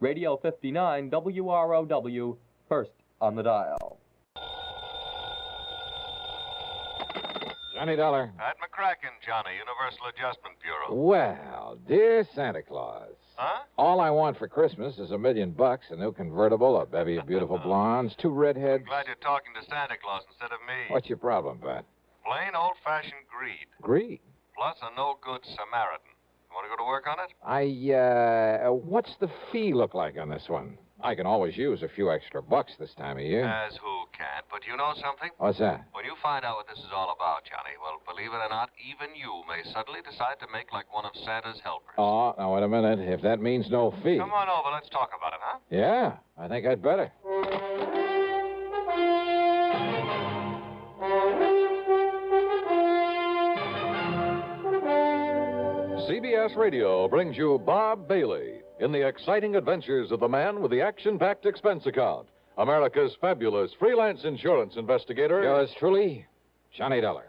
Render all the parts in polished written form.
Radio 59 WROW, first on the dial. Johnny Dollar. Pat McCracken, Johnny, Universal Adjustment Bureau. Well, dear Santa Claus. Huh? All I want for Christmas is $1 million, a new convertible, a bevy of beautiful blondes, 2 redheads. I'm glad you're talking to Santa Claus instead of me. What's your problem, Pat? Plain old-fashioned greed. Greed? Plus a no-good Samaritan. You want to go to work on it? What's the fee look like on this one? I can always use a few extra bucks this time of year. As who can't. But you know something? What's that? When you find out what this is all about, Johnny, well, believe it or not, even you may suddenly decide to make like one of Santa's helpers. Oh, now, wait a minute. If that means no fee. Come on over. Let's talk about it, huh? Yeah, I think I'd better. CBS Radio brings you Bob Bailey in the exciting adventures of the man with the action-packed expense account, America's fabulous freelance insurance investigator. Yours truly, Johnny Dollar.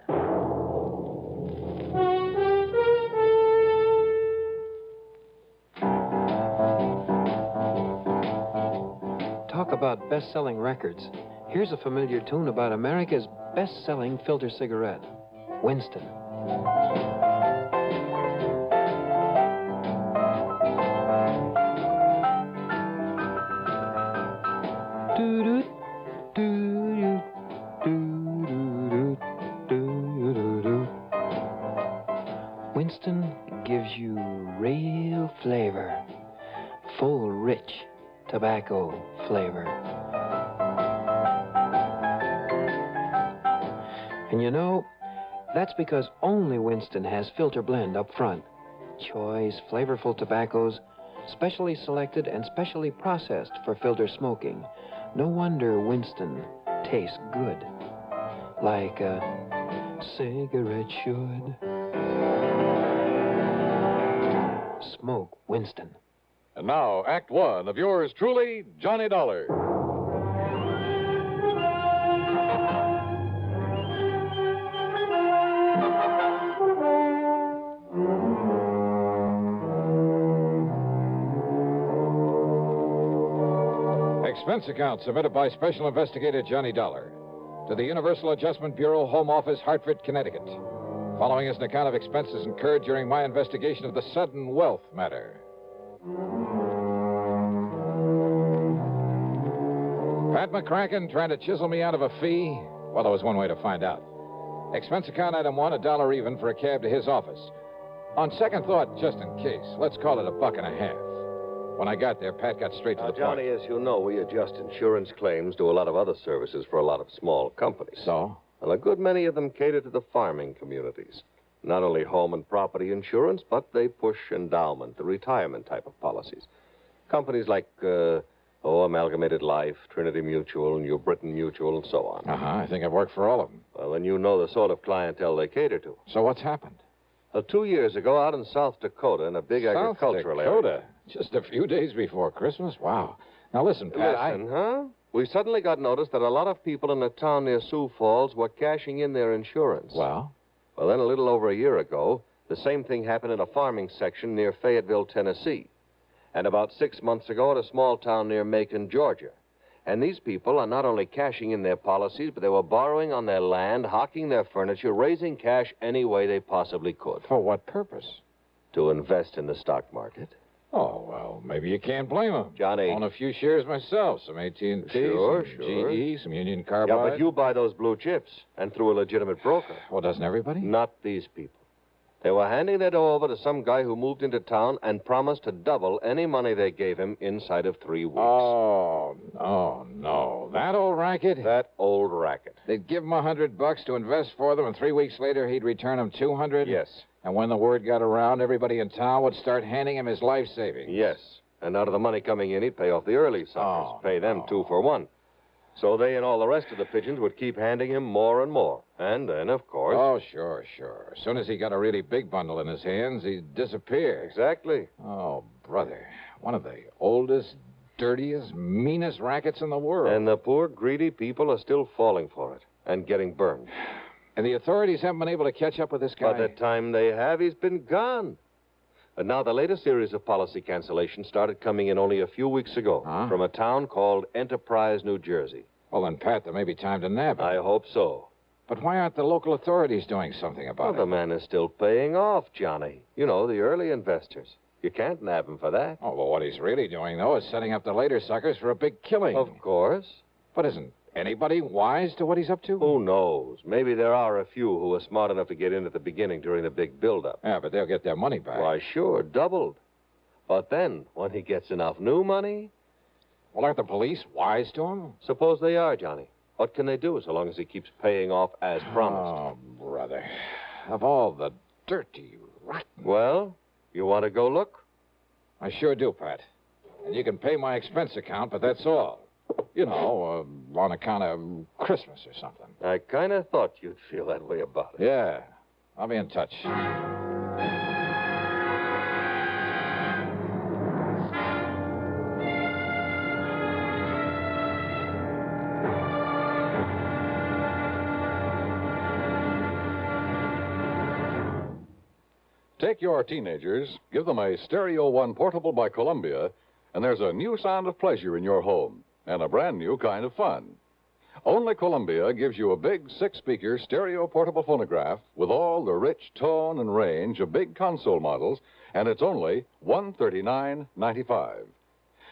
Talk about best-selling records. Here's a familiar tune about America's best-selling filter cigarette, Winston. Winston gives you real flavor, full, rich tobacco flavor. And you know, that's because only Winston has filter blend up front. Choice, flavorful tobaccos, specially selected and specially processed for filter smoking. No wonder Winston tastes good, like a cigarette should. Smoke Winston. And now, Act One of yours truly, Johnny Dollar. Expense account submitted by Special Investigator Johnny Dollar to the Universal Adjustment Bureau, Home Office, Hartford, Connecticut. Following is an account of expenses incurred during my investigation of the sudden wealth matter. Pat McCracken trying to chisel me out of a fee? Well, there was one way to find out. Expense account item 1, $1 even for a cab to his office. On second thought, just in case, let's call it $1.50. When I got there, Pat got straight to the Johnny, point. as you know, we adjust insurance claims, do a lot of other services for a lot of small companies. So? Well, a good many of them cater to the farming communities. Not only home and property insurance, but they push endowment, the retirement type of policies. Companies like, Amalgamated Life, Trinity Mutual, New Britain Mutual, and so on. I think I've worked for all of them. Well, then you know the sort of clientele they cater to. So what's happened? Well, 2 years ago, out in South Dakota, in a big agricultural South Dakota? area. Just a few days before Christmas? Wow. Now listen, Pat, Huh? We suddenly got notice that a lot of people in a town near Sioux Falls were cashing in their insurance. Well? Well, then a little over a year ago, the same thing happened in a farming section near Fayetteville, Tennessee. And about 6 months ago at a small town near Macon, Georgia. And these people are not only cashing in their policies, but they were borrowing on their land, hawking their furniture, raising cash any way they possibly could. For what purpose? To invest in the stock market. Oh, well, maybe you can't blame them. Johnny. I own a few shares myself. Some AT&T, Sure, some sure. GE, some Union Carbide. Yeah, but you buy those blue chips, and through a legitimate broker. Well, doesn't everybody? Not these people. They were handing their dough over to some guy who moved into town and promised to double any money they gave him inside of 3 weeks. Oh, no. That old racket? That old racket. They'd give him $100 to invest for them, and 3 weeks later he'd return them $200? Yes. And when the word got around, everybody in town would start handing him his life savings. Yes. And out of the money coming in, he'd pay off the early suckers. Pay them 2 for 1. So they and all the rest of the pigeons would keep handing him more and more. And then, of course... Oh, sure. As soon as he got a really big bundle in his hands, he'd disappear. Exactly. Oh, brother. One of the oldest, dirtiest, meanest rackets in the world. And the poor, greedy people are still falling for it and getting burned. And the authorities haven't been able to catch up with this guy? By the time they have, he's been gone. And now the latest series of policy cancellations started coming in only a few weeks ago from a town called Enterprise, New Jersey. Well, then, Pat, there may be time to nab him. I hope so. But why aren't the local authorities doing something about Well, the man is still paying off, Johnny. You know, the early investors. You can't nab him for that. Oh, well, what he's really doing, though, is setting up the later suckers for a big killing. Of course. But isn't anybody wise to what he's up to? Who knows? Maybe there are a few who were smart enough to get in at the beginning during the big build-up. Yeah, but they'll get their money back. Why, sure, doubled. But then, when he gets enough new money... Well, aren't the police wise to him? Suppose they are, Johnny. What can they do so long as he keeps paying off as promised? Oh, brother. Of all the dirty, rotten... Well, you want to go look? I sure do, Pat. And you can pay my expense account, but that's all. You know, on account of Christmas or something. I kind of thought you'd feel that way about it. Yeah. I'll be in touch. Take your teenagers, give them a Stereo One portable by Columbia, and there's a new sound of pleasure in your home and a brand new kind of fun. Only Columbia gives you a big 6-speaker stereo portable phonograph with all the rich tone and range of big console models, and it's only $139.95.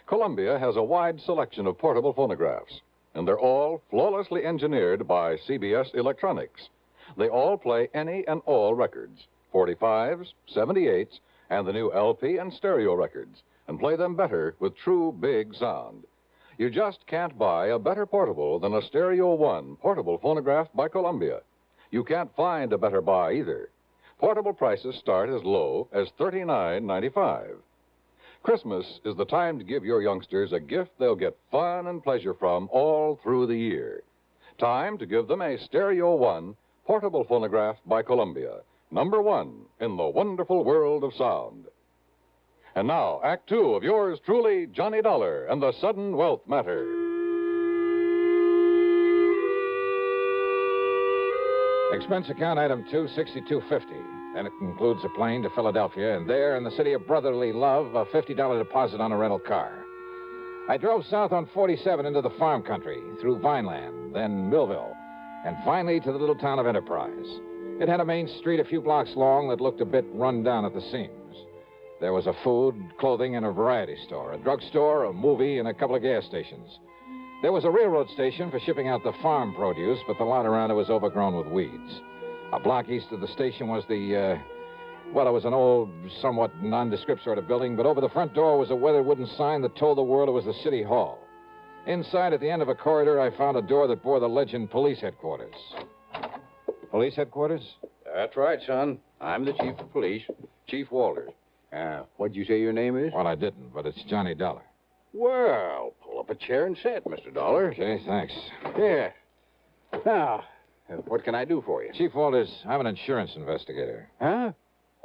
Columbia has a wide selection of portable phonographs, and they're all flawlessly engineered by CBS Electronics. They all play any and all records, 45s, 78s, and the new LP and stereo records, and play them better with true big sound. You just can't buy a better portable than a Stereo One portable phonograph by Columbia. You can't find a better buy either. Portable prices start as low as $39.95. Christmas is the time to give your youngsters a gift they'll get fun and pleasure from all through the year. Time to give them a Stereo One portable phonograph by Columbia, #1 in the wonderful world of sound. And now, Act 2 of yours truly, Johnny Dollar and the Sudden Wealth Matter. Expense account item 2, $62.50. Then it includes a plane to Philadelphia, and there in the city of brotherly love, a $50 deposit on a rental car. I drove south on 47 into the farm country, through Vineland, then Millville, and finally to the little town of Enterprise. It had a main street a few blocks long that looked a bit run down at the seams. There was a food, clothing, and a variety store, a drugstore, a movie, and a couple of gas stations. There was a railroad station for shipping out the farm produce, but the lot around it was overgrown with weeds. A block east of the station was it was an old, somewhat nondescript sort of building, but over the front door was a weathered wooden sign that told the world it was the city hall. Inside, at the end of a corridor, I found a door that bore the legend Police Headquarters. Police Headquarters? That's right, son. I'm the chief of police, Chief Walters. What'd you say your name is? Well, I didn't, but it's Johnny Dollar. Well, pull up a chair and sit, Mr. Dollar. Okay, thanks. Yeah. Now, what can I do for you? Chief Walters, I'm an insurance investigator. Huh?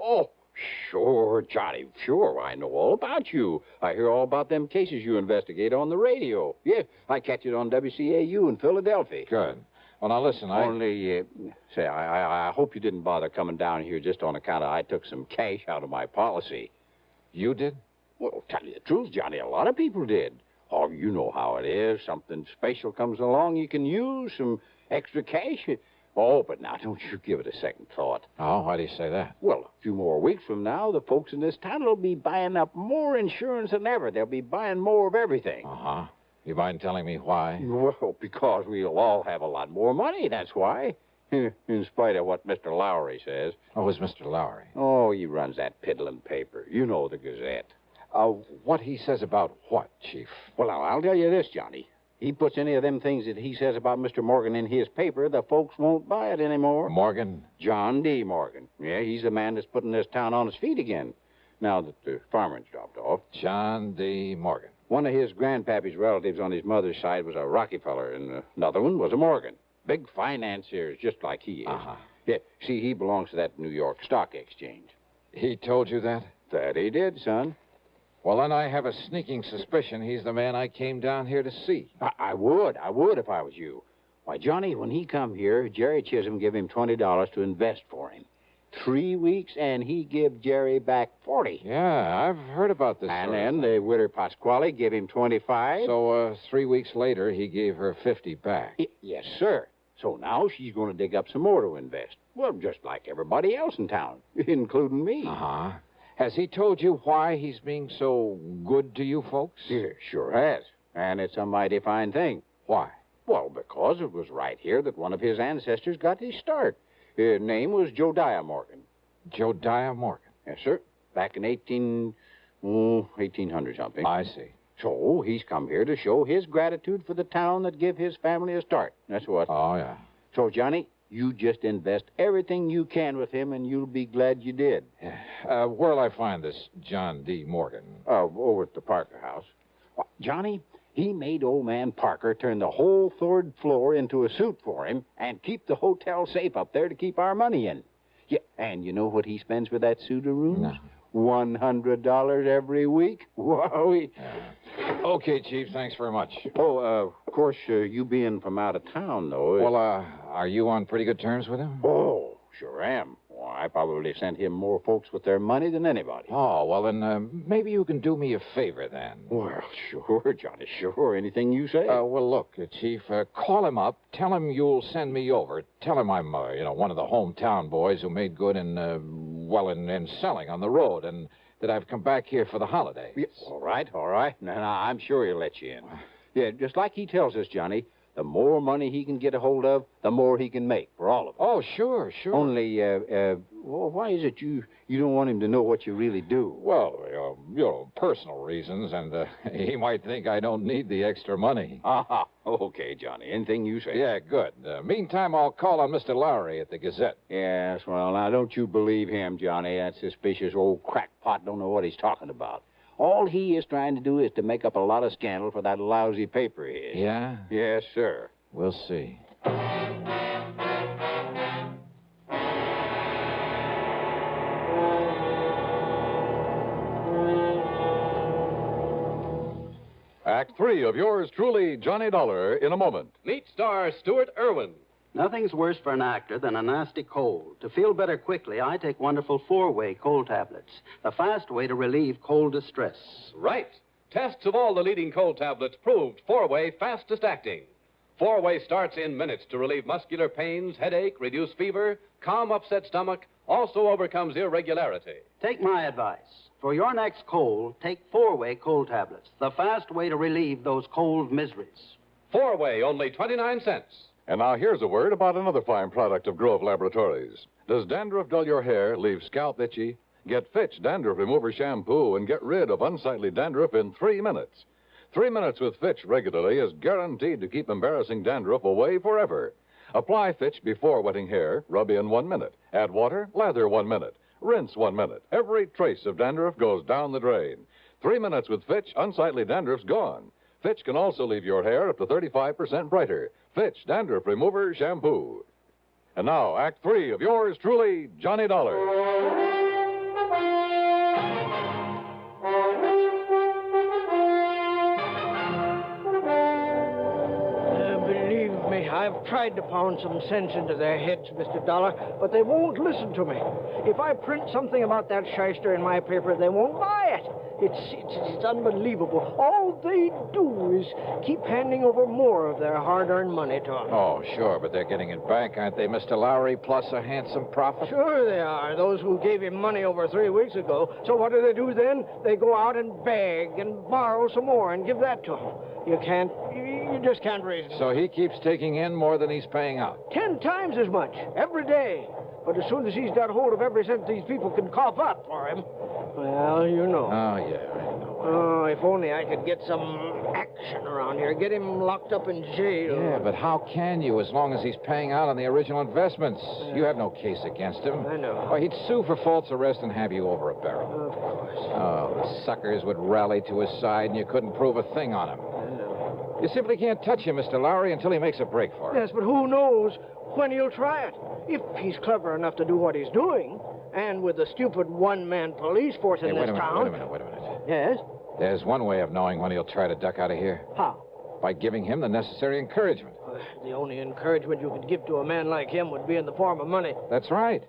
Oh, sure, Johnny. Sure, I know all about you. I hear all about them cases you investigate on the radio. Yeah, I catch it on WCAU in Philadelphia. Good. Well, now listen, I hope you didn't bother coming down here just on account of I took some cash out of my policy. You did? Well, tell you the truth, Johnny, a lot of people did. Oh, you know how it is. Something special comes along, you can use some extra cash. Oh, but now don't you give it a second thought. Oh, why do you say that? Well, a few more weeks from now, the folks in this town will be buying up more insurance than ever. They'll be buying more of everything. Uh-huh. You mind telling me why? Well, because we'll all have a lot more money, that's why. In spite of what Mr. Lowry says. Oh, who's Mr. Lowry? Oh, he runs that piddling paper. You know, the Gazette. What he says about what, Chief? Well, now, I'll tell you this, Johnny. He puts any of them things that he says about Mr. Morgan in his paper, the folks won't buy it anymore. Morgan? John D. Morgan. Yeah, he's the man that's putting this town on its feet again, now that the farmer's dropped off. John D. Morgan. One of his grandpappy's relatives on his mother's side was a Rockefeller, and another one was a Morgan. Big financiers, just like he is. Uh-huh. Yeah, see, he belongs to that New York Stock Exchange. He told you that? That he did, son. Well, then I have a sneaking suspicion he's the man I came down here to see. I would if I was you. Why, Johnny, when he come here, Jerry Chisholm gave him $20 to invest for him. 3 weeks, and he give Jerry back 40. Yeah, I've heard about this. And story. then the widow Pasquale gave him 25. So, 3 weeks later, he gave her 50 back. Yes, sir. So now she's going to dig up some more to invest. Well, just like everybody else in town, including me. Uh-huh. Has he told you why he's being so good to you folks? Yeah, sure has. And it's a mighty fine thing. Why? Well, because it was right here that one of his ancestors got his start. His name was Josiah Morgan. Josiah Morgan. Yes, sir. Back in 1800 something. I see. So he's come here to show his gratitude for the town that give his family a start. That's what. Oh, yeah. So, Johnny, you just invest everything you can with him, and you'll be glad you did. Where'll I find this John D. Morgan? Over at the Parker house. Well, Johnny, he made old man Parker turn the whole third floor into a suite for him and keep the hotel safe up there to keep our money in. Yeah, and you know what he spends with that suite of rooms? No. $100 every week. Whoa. Okay, Chief, thanks very much. Oh, of course, you being from out of town, though. Well, are you on pretty good terms with him? Oh, sure am. Well, I probably sent him more folks with their money than anybody. Oh, well, then maybe you can do me a favor then. Well, sure, Johnny, sure. Anything you say. Well, look, Chief, call him up. Tell him you'll send me over. Tell him I'm, one of the hometown boys who made good in selling on the road, and that I've come back here for the holidays. Yeah, all right. Now, I'm sure he'll let you in. Yeah, just like he tells us, Johnny, the more money he can get a hold of, the more he can make for all of us. Oh, sure. Only, well, why is it you don't want him to know what you really do? Well, personal reasons, and he might think I don't need the extra money. Ah, okay, Johnny. Anything you say. Yeah, good. Meantime, I'll call on Mr. Lowry at the Gazette. Yes, well, now, don't you believe him, Johnny. That suspicious old crackpot don't know what he's talking about. All he is trying to do is to make up a lot of scandal for that lousy paper he is. Yeah? Yes, sir. We'll see. Act 3 of yours truly, Johnny Dollar, in a moment. Meet star Stuart Irwin. Nothing's worse for an actor than a nasty cold. To feel better quickly, I take wonderful four-way cold tablets, the fast way to relieve cold distress. Right. Tests of all the leading cold tablets proved four-way fastest acting. Four-way starts in minutes to relieve muscular pains, headache, reduce fever, calm upset stomach, also overcomes irregularity. Take my advice. For your next cold, take four-way cold tablets, the fast way to relieve those cold miseries. Four-way, only 29 cents. And now here's a word about another fine product of Grove Laboratories. Does dandruff dull your hair, leave scalp itchy? Get Fitch Dandruff Remover Shampoo and get rid of unsightly dandruff in 3 minutes. 3 minutes with Fitch regularly is guaranteed to keep embarrassing dandruff away forever. Apply Fitch before wetting hair, rub in 1 minute. Add water, lather 1 minute. Rinse 1 minute. Every trace of dandruff goes down the drain. 3 minutes with Fitch, unsightly dandruff's gone. Fitch can also leave your hair up to 35% brighter. Fitch Dandruff Remover Shampoo. And now, Act 3 of yours truly, Johnny Dollar. Believe me, I've tried to pound some sense into their heads, Mr. Dollar, but they won't listen to me. If I print something about that shyster in my paper, they won't buy it. It's unbelievable. All they do is keep handing over more of their hard-earned money to them. Oh, sure, but they're getting it back, aren't they, Mr. Lowry, plus a handsome profit? Sure they are, those who gave him money over 3 weeks ago. So what do they do then? They go out and beg and borrow some more and give that to him. You just can't raise it. So he keeps taking in more than he's paying out. 10 times as much, every day. But as soon as he's got hold of every cent these people can cough up for him, well, you know. Oh, yeah, I know. Oh, if only I could get some action around here, get him locked up in jail. Yeah, but how can you as long as he's paying out on the original investments? You have no case against him. I know. Well, he'd sue for false arrest and have you over a barrel. Of course. Oh, the suckers would rally to his side and you couldn't prove a thing on him. I know. You simply can't touch him, Mr. Lowry, until he makes a break for it. Yes, but who knows when he'll try it? If he's clever enough to do what he's doing, and with the stupid one-man police force in this town... Wait a minute. Yes? There's one way of knowing when he'll try to duck out of here. How? By giving him the necessary encouragement. The only encouragement you could give to a man like him would be in the form of money. That's right.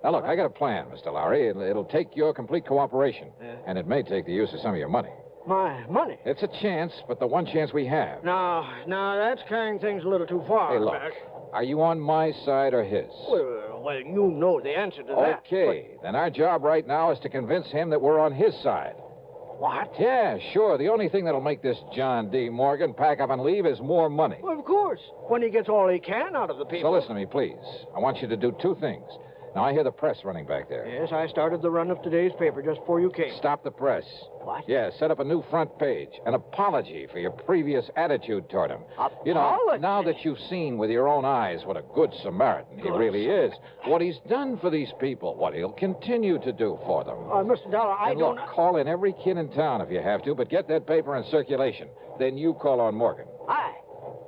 Now, look, I got a plan, Mr. Lowry. It'll take your complete cooperation. Yeah. And it may take the use of some of your money. My money? It's a chance, but the one chance we have. No, that's carrying things a little too far. Hey, look. Mac. Are you on my side or his? Well, you know the answer to that. Okay. Then our job right now is to convince him that we're on his side. What? Yeah, sure. The only thing that'll make this John D. Morgan pack up and leave is more money. Well, of course. When he gets all he can out of the people. So listen to me, please. I want you to do two things. Now, I hear the press running back there. Yes, I started the run of today's paper just before you came. Stop the press. What? Yeah, set up a new front page. An apology for your previous attitude toward him. You know, Apology? now that you've seen with your own eyes what a good Samaritan he really is, what he's done for these people, what he'll continue to do for them. Mr. Dollar, I And don't... look, call in every kid in town if you have to, but get that paper in circulation. Then you call on Morgan. I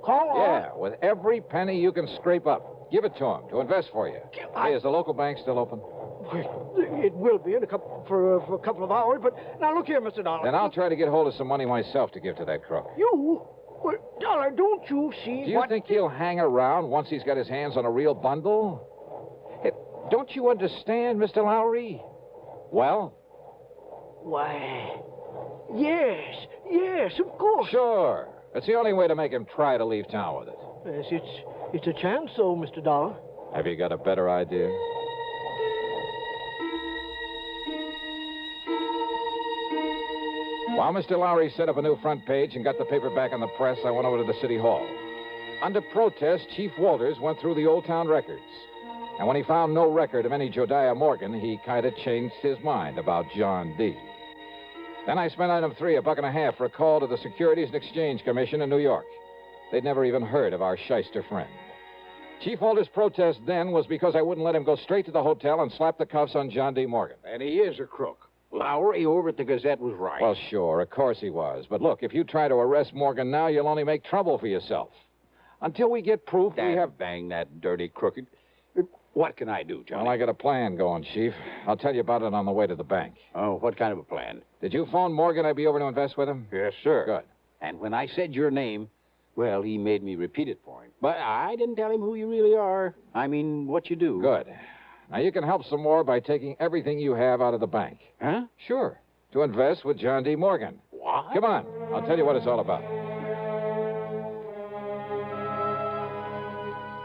call on... Yeah, with every penny you can scrape up. Give it to him to invest for you. Hey, is the local bank still open? It will be in for a couple of hours, but now look here, Mr. Dollar. Then I'll try to get hold of some money myself to give to that crook. You? Well, Dollar, don't you see Do you think he'll hang around once he's got his hands on a real bundle? Hey, don't you understand, Mr. Lowry? Well? Why, yes, of course. Sure. It's the only way to make him try to leave town with it. Yes, it's a chance, though, Mr. Dollar. Have you got a better idea? While Mr. Lowry set up a new front page and got the paper back in the press, I went over to the city hall. Under protest, Chief Walters went through the old town records. And when he found no record of any Jodiah Morgan, he kind of changed his mind about John D. Then I spent item 3, $1.50 for a call to the Securities and Exchange Commission in New York. They'd never even heard of our shyster friend. Chief Walters' protest then was because I wouldn't let him go straight to the hotel and slap the cuffs on John D. Morgan. And he is a crook. Lowry over at the Gazette was right. Well, sure, of course he was. But look, if you try to arrest Morgan now, you'll only make trouble for yourself. Until we get proof, we have... Bang that dirty crooked. What can I do, Johnny? Well, I got a plan going, Chief. I'll tell you about it on the way to the bank. Oh, what kind of a plan? Did you phone Morgan I'd be over to invest with him? Yes, sir. Good. And when I said your name, well, he made me repeat it for him. But I didn't tell him who you really are. I mean, what you do. Good. Now, you can help some more by taking everything you have out of the bank. Huh? Sure. To invest with John D. Morgan. What? Come on. I'll tell you what it's all about.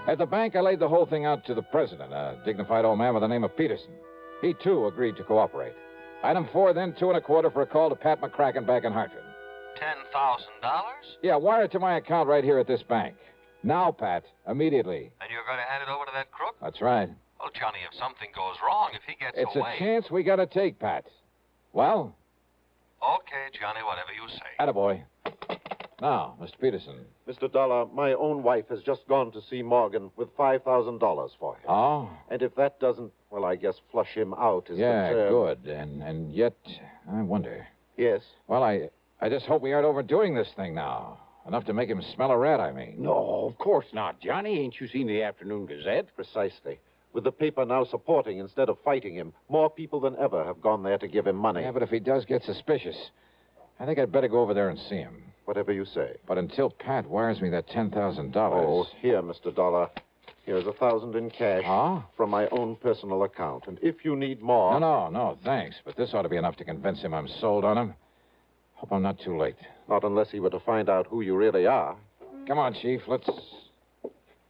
At the bank, I laid the whole thing out to the president, a dignified old man by the name of Peterson. He, too, agreed to cooperate. Item 4, then $2.25 for a call to Pat McCracken back in Hartford. $10,000? Yeah, wire it to my account right here at this bank. Now, Pat, immediately. And you're going to hand it over to that crook? That's right. Well, Johnny, if something goes wrong, if he gets It's away... a chance we gotta take, Pat. Well? Okay, Johnny, whatever you say. Attaboy. Now, Mr. Peterson. Mr. Dollar, my own wife has just gone to see Morgan with $5,000 for him. Oh? And if that doesn't, well, I guess flush him out is Yeah, the term. good. And yet, I wonder. Yes? Well, I just hope we aren't overdoing this thing now. Enough to make him smell a rat, I mean. No, of course not, Johnny. Ain't you seen the Afternoon Gazette? Precisely. With the paper now supporting instead of fighting him, more people than ever have gone there to give him money. Yeah, but if he does get suspicious, I think I'd better go over there and see him. Whatever you say. But until Pat wires me that $10,000... Oh, here, Mr. Dollar. Here's $1,000 in cash. Huh? From my own personal account. And if you need more... No, thanks. But this ought to be enough to convince him I'm sold on him. Hope I'm not too late. Not unless he were to find out who you really are. Come on, Chief, let's...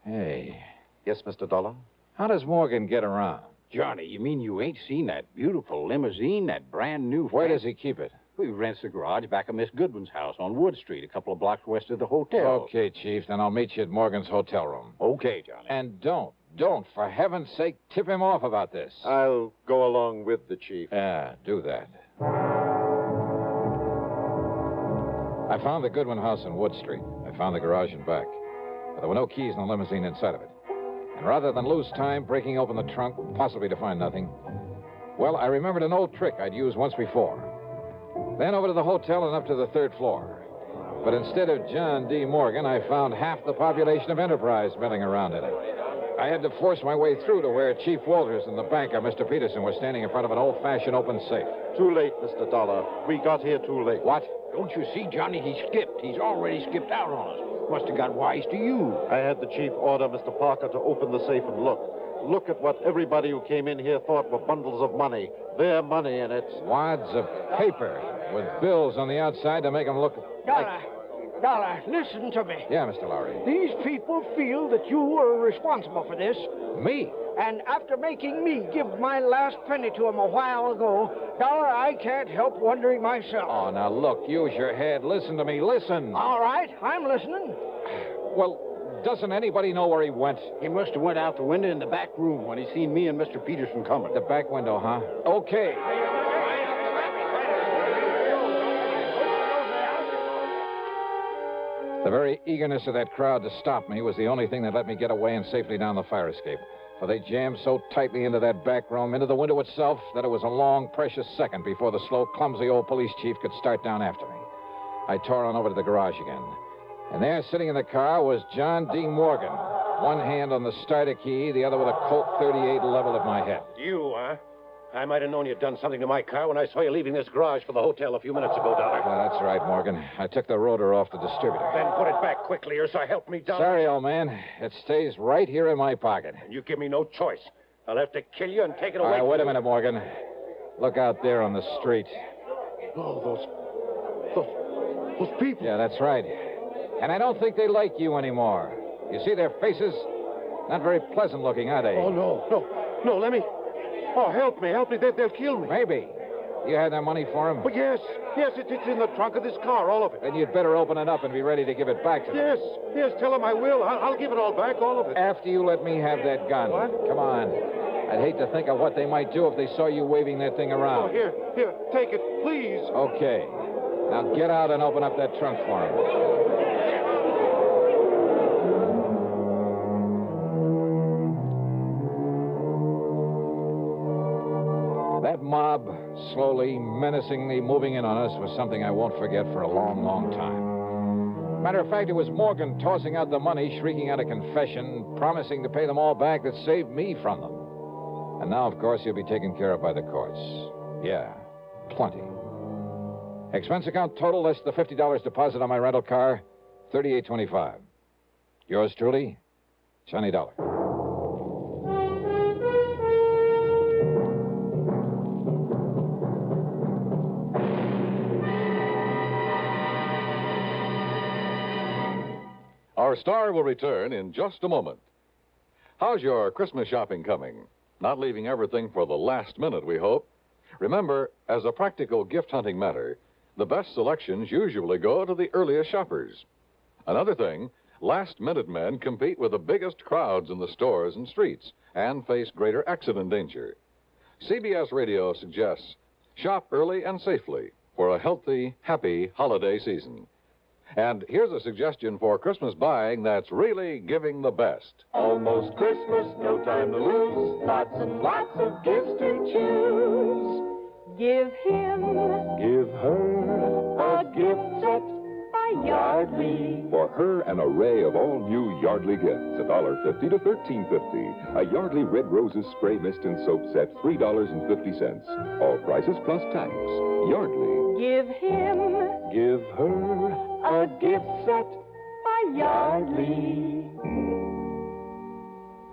Hey. Yes, Mr. Dollar? How does Morgan get around? Johnny, you mean you ain't seen that beautiful limousine, that brand new... Where does he keep it? He rents the garage back of Miss Goodwin's house on Wood Street, a couple of blocks west of the hotel. Okay, Chief, then I'll meet you at Morgan's hotel room. Okay, Johnny. And don't, for heaven's sake, tip him off about this. I'll go along with the chief. Yeah, do that. I found the Goodwin house on Wood Street. I found the garage and back. But there were no keys in the limousine inside of it. And rather than lose time breaking open the trunk, possibly to find nothing, well, I remembered an old trick I'd used once before. Then over to the hotel and up to the 3rd floor. But instead of John D. Morgan, I found half the population of Enterprise milling around in it. I had to force my way through to where Chief Walters and the banker, Mr. Peterson, were standing in front of an old-fashioned open safe. Too late, Mr. Dollar. We got here too late. What? Don't you see, Johnny? He skipped. He's already skipped out on us. Must have got wise to you. I had the chief order Mr. Parker to open the safe and look. look at what everybody who came in here thought were bundles of money. Their money, and it's... Wads of paper with bills on the outside to make them look Dollar, listen to me. Yeah, Mr. Lowry. These people feel that you were responsible for this. Me? And after making me give my last penny to them a while ago, Dollar, I can't help wondering myself. Oh, now look, use your head. Listen to me. Listen. All right, I'm listening. Well, doesn't anybody know where he went? He must have went out the window in the back room when he seen me and Mr. Peterson coming. The back window, huh? Okay. The very eagerness of that crowd to stop me was the only thing that let me get away and safely down the fire escape. For they jammed so tightly into that back room, into the window itself, that it was a long, precious second before the slow, clumsy old police chief could start down after me. I tore on over to the garage again. And there, sitting in the car, was John D. Morgan. One hand on the starter key, the other with a Colt 38 leveled at my head. You, huh? I might have known you'd done something to my car when I saw you leaving this garage for the hotel a few minutes ago, Dollar. Yeah, that's right, Morgan. I took the rotor off the distributor. Then put it back quickly, or so help me, Dollar. Sorry, old man. It stays right here in my pocket. And you give me no choice. I'll have to kill you and take it All away right, wait a minute, Morgan. Look out there on the street. Oh, those people. Yeah, that's right. And I don't think they like you anymore. You see their faces? Not very pleasant looking, are they? Oh, no, let me... Oh, help me. They'll kill me. Maybe. You had that money for them? But yes, it's in the trunk of this car, all of it. Then you'd better open it up and be ready to give it back to them. Yes, tell them I will. I'll give it all back, all of it. After you let me have that gun. What? Come on. I'd hate to think of what they might do if they saw you waving that thing around. Oh, here, take it, please. Okay. Now get out and open up that trunk for him. That mob, slowly, menacingly moving in on us, was something I won't forget for a long, long time. Matter of fact, it was Morgan tossing out the money, shrieking out a confession, promising to pay them all back that saved me from them. And now, of course, he'll be taken care of by the courts. Yeah, plenty. Expense account total less the $50 deposit on my rental car, $38.25. Yours truly, Johnny Dollar. Our star will return in just a moment. How's your Christmas shopping coming? Not leaving everything for the last minute, we hope. Remember, as a practical gift-hunting matter, the best selections usually go to the earliest shoppers. Another thing, last-minute men compete with the biggest crowds in the stores and streets and face greater accident danger. CBS Radio suggests shop early and safely for a healthy, happy holiday season. And here's a suggestion for Christmas buying that's really giving the best. Almost Christmas, no time to lose. Lots and lots of gifts to choose. Give him, give her a gift set by Yardley. For her, an array of all new Yardley gifts, $1.50 to $13.50. A Yardley Red Roses spray mist and soap set, $3.50. All prices plus tax. Yardley. Give him, give her a gift set by Yardley.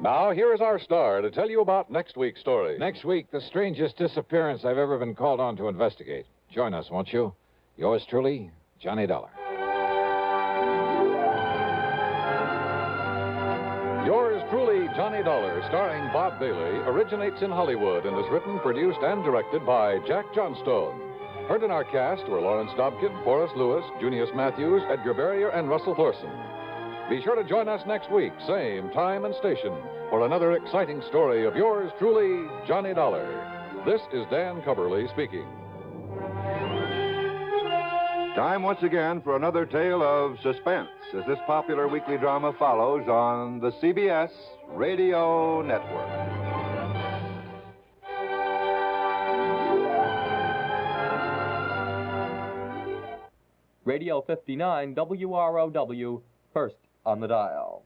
Now, here is our star to tell you about next week's story. Next week, the strangest disappearance I've ever been called on to investigate. Join us, won't you? Yours truly, Johnny Dollar. Yours truly, Johnny Dollar, starring Bob Bailey, originates in Hollywood and is written, produced, and directed by Jack Johnstone. Heard in our cast were Lawrence Dobkin, Forrest Lewis, Junius Matthews, Edgar Barrier, and Russell Thorson. Be sure to join us next week, same time and station, for another exciting story of yours truly, Johnny Dollar. This is Dan Coverly speaking. Time once again for another tale of suspense as this popular weekly drama follows on the CBS Radio Network. Radio 59 WROW, first on the dial.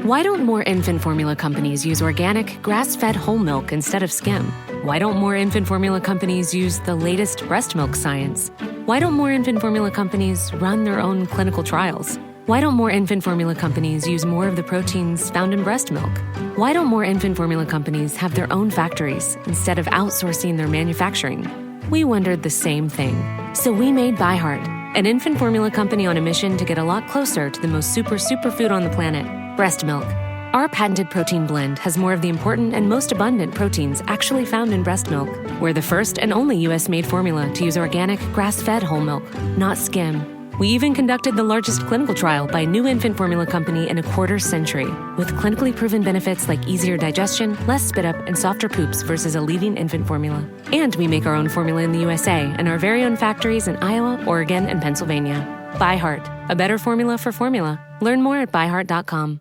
Why don't more infant formula companies use organic, grass-fed whole milk instead of skim? Why don't more infant formula companies use the latest breast milk science? Why don't more infant formula companies run their own clinical trials? Why don't more infant formula companies use more of the proteins found in breast milk? Why don't more infant formula companies have their own factories instead of outsourcing their manufacturing? We wondered the same thing. So we made ByHeart, an infant formula company on a mission to get a lot closer to the most superfood on the planet, breast milk. Our patented protein blend has more of the important and most abundant proteins actually found in breast milk. We're the first and only U.S.-made formula to use organic, grass-fed whole milk, not skim. We even conducted the largest clinical trial by a new infant formula company in a quarter-century, with clinically proven benefits like easier digestion, less spit-up, and softer poops versus a leading infant formula. And we make our own formula in the USA and our very own factories in Iowa, Oregon, and Pennsylvania. ByHeart, a better formula for formula. Learn more at byheart.com.